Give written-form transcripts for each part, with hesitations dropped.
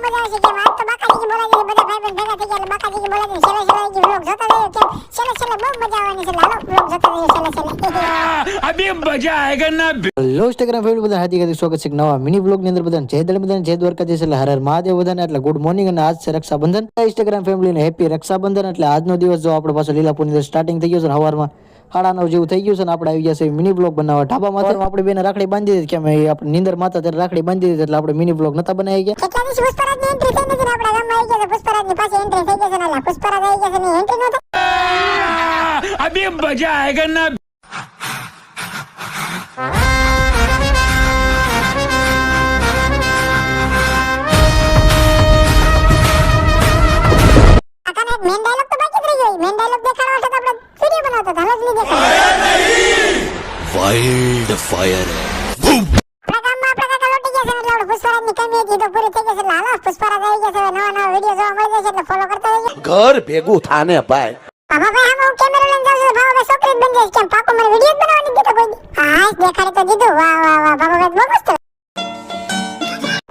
મજા આવશે કે આજ તો બાકાજી બોલાવી બધા ભાઈબંધ ભેગા થઈ ગયા બાકાજી બોલાવી છેલ્લે વ્લોગ જોતા રહ્યો કે છેલ્લે બહુ મજા આવવાની છે લાલો વ્લોગ જોતા રહ્યો છેલ્લે અભી મજા આયેગા ના। હેલો ઇન્સ્ટાગ્રામ ફેમિલી બધા હાથી સ્વાગત છે નવા મિની બ્લોગ ની અંદર બધાને જય દળ બધાને જય દ્વારકાધીશ એટલે હર હર મહાદેવ બધાને એટલે ગુડ મોર્નિંગ અને આજ છે રક્ષાબંધન ઇન્સ્ટાગ્રામ ફેમિલી ને હેપી રક્ષાબંધન એટલે આજનો દિવસ જો આપણે પાછો લીલાપુર ની સ્ટાર્ટિંગ થઈ ગયું છે સવારમાં 9:30 જેવું થઈ ગયું છે ને આપણે આવી ગયા છે મિની બ્લોગ બનાવવા ઢાબામાં આપણે બેને રાખડી બાંધી દીધી કે અમે આપણે નીંદર માતા ત્યારે રાખડી બાંધી દીધી એટલે આપણે મિની બ્લોગ નતા બનાવી ગયા કેટલા દિવસ પુષ્પરાજ ની એન્ટ્રી થઈ નથી આપણા ગામમાં આવી ગયા છે પુષ્પરાજ ની પાસે એન્ટ્રી થઈ ગઈ છે ને પુષ્પરાજ આવી ગયા છે ને એન્ટ્રી નહોતો અભી મજા આયેગા ના। મેન ડાયલોગ તો બાકી જ રહી ગયો મેન ડાયલોગ દેખાડવા છે તો આપણે વિડિયો બનાવતો હતા હલજ નહીં દેખાડો વાઇલ્ડ ફાયર આપણા ગામમાં આપણા કાકા લોટી ગયા છે એટલે આપણે પુષ્પરાજ ની કમી હતી તો પૂરી થઈ ગઈ છે એટલે હાલો પુષ્પરાજ આવી ગયા છે નવા વિડિયો જોવા મળી જશે એટલે ફોલો કરતા રહેજો ઘર ભેગું થાને ભાઈ બાબા ભાઈ હું કેમેરા લઈને જાઉં છું બાબા ભાઈ છોકરી બની જઈશ કેમ પાકો મને વિડિયો બનાવવાની દીધો કોઈ હા દેખાડી તો દીધું વાહ વાહ વાહ બાબા ભાઈ બહુ મસ્ત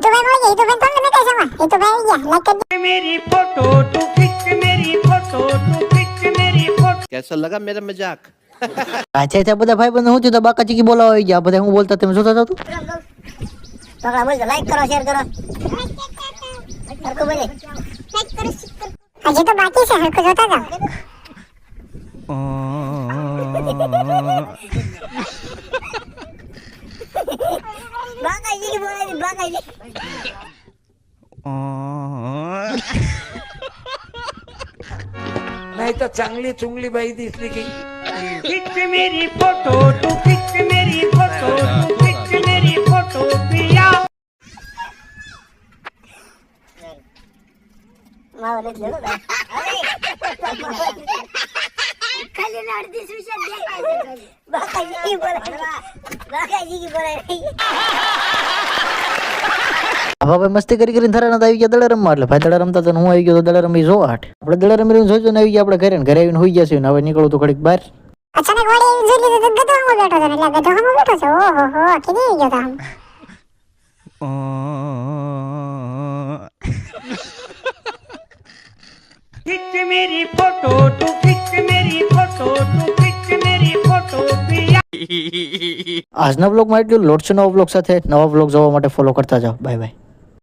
તો ભાઈ મળી ગઈ તો ભાઈ તમને મેં કઈ સમા એ તો ભાઈ આવી ગયા લાઈક કરી मेरी फोटो तू खींच मेरी फोटो तू खींच मेरी फोटो। कैसा लगा मेरा मजाक अच्छा બધા ભાઈ બંધ હું તો બાકાજી કી બોલાવા આવી ગયા બધા હું બોલતા તમે જોતા હતા છોકરા બોલ લાઈક કરો શેર કરો હરકો બોલે લાઈક કરો હજી તો બાકી છે હરકો જોતા જાઓ બાકાજી કી બોલાવી બાકાજી नहीं तो चांगली चुंगली बाई दिसली की खींच मेरी फोटो तू खींच मेरी फोटो तू खींच मेरी फोटो पिया। माव ले लो खाली लड़ती सुशा देखाय बाकाजी की बोलाय હવે મસ્તી કરી કરીને થરાના આવી ગયા દડા રમવા એટલે ભાઈ દડા રમતા તો હું આવી ગયો તો દડા રમી જો આઠ આપણે દડા રમી જોજો ને આવી ગયા આપણે ઘરે આવીને હોઈ ગયા છે ને હવે નીકળું તો ઘડીક બહાર અચાનક વાડી જોઈ લીધું તો ગધોમાં બેઠો છે એટલે ગધોમાં બેઠો છે ઓહો હો કીધી ગયો તો खींच मेरी फोटो तू खींच मेरी फोटो तू खींच मेरी फोटो पिया। આજના બ્લોગમાં એટલું લોટ છે નવા બ્લોગ સાથે નવા બ્લોગ જોવા માટે ફોલો કરતા જાઓ બાય બાય।